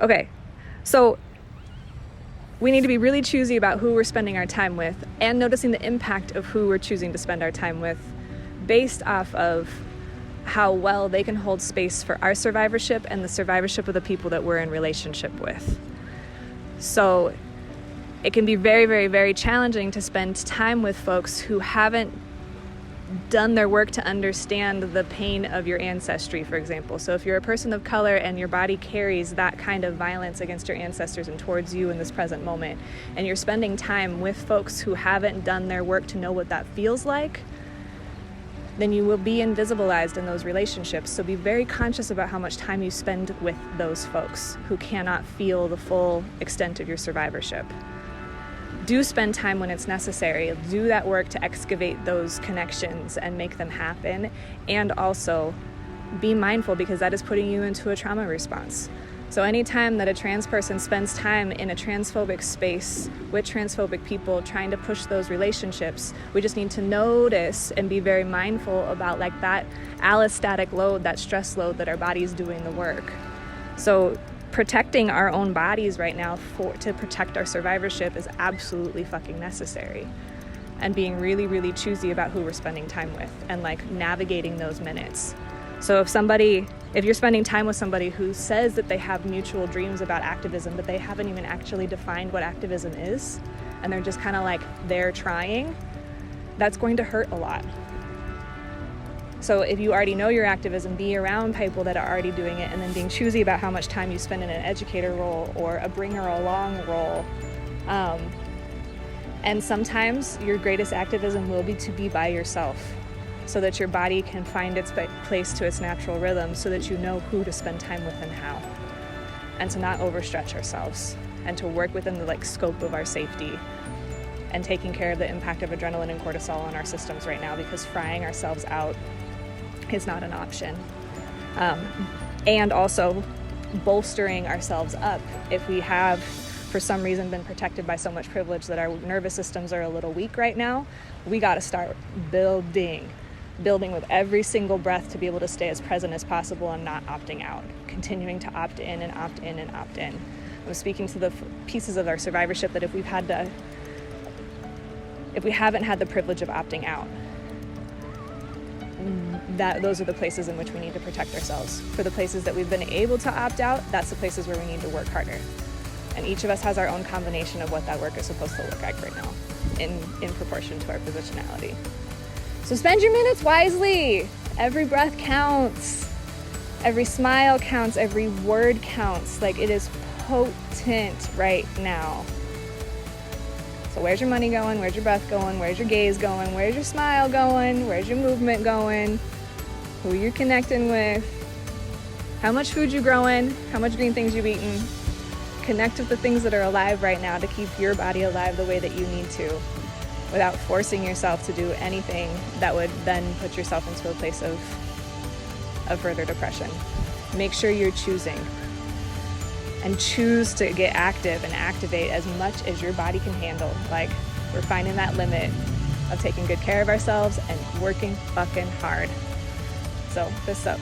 Okay, so we need to be really choosy about who we're spending our time with and noticing the impact of who we're choosing to spend our time with based off of how well they can hold space for our survivorship and the survivorship of the people that we're in relationship with. So it can be very, very, very challenging to spend time with folks who haven't done their work to understand the pain of your ancestry, for example. So if you're a person of color and your body carries that kind of violence against your ancestors and towards you in this present moment, and you're spending time with folks who haven't done their work to know what that feels like, then you will be invisibilized in those relationships. So be very conscious about how much time you spend with those folks who cannot feel the full extent of your survivorship. Do spend time when it's necessary. Do that work to excavate those connections and make them happen. And also be mindful, because that is putting you into a trauma response. So anytime that a trans person spends time in a transphobic space with transphobic people trying to push those relationships, we just need to notice and be very mindful about like that allostatic load, that stress load that our body's doing the work. So protecting our own bodies right now to protect our survivorship is absolutely fucking necessary. And being really, really choosy about who we're spending time with and like navigating those minutes. So if you're spending time with somebody who says that they have mutual dreams about activism, but they haven't even actually defined what activism is, and they're just kind of like, they're trying, that's going to hurt a lot. So if you already know your activism, be around people that are already doing it, and then being choosy about how much time you spend in an educator role or a bringer along role. And sometimes your greatest activism will be to be by yourself, so that your body can find its place to its natural rhythm, so that you know who to spend time with and how, and to not overstretch ourselves, and to work within the scope of our safety, and taking care of the impact of adrenaline and cortisol on our systems right now, because frying ourselves out is not an option. And also bolstering ourselves up if we have for some reason been protected by so much privilege that our nervous systems are a little weak right now. We got to start building with every single breath to be able to stay as present as possible and not opting out, continuing to opt in and opt in and opt in. I'm speaking to the pieces of our survivorship that if we haven't had the privilege of opting out, those are the places in which we need to protect ourselves. For the places that we've been able to opt out, that's the places where we need to work harder. And each of us has our own combination of what that work is supposed to look like right now, in proportion to our positionality. So spend your minutes wisely. Every breath counts. Every smile counts. Every word counts. It is potent right now. So where's your money going? Where's your breath going? Where's your gaze going? Where's your smile going? Where's your movement going? Who you're connecting with? How much food you growing? How much green things you've eaten? Connect with the things that are alive right now to keep your body alive the way that you need to, without forcing yourself to do anything that would then put yourself into a place of further depression. Make sure you're choosing, and choose to get active and activate as much as your body can handle. We're finding that limit of taking good care of ourselves and working fucking hard. So fist up.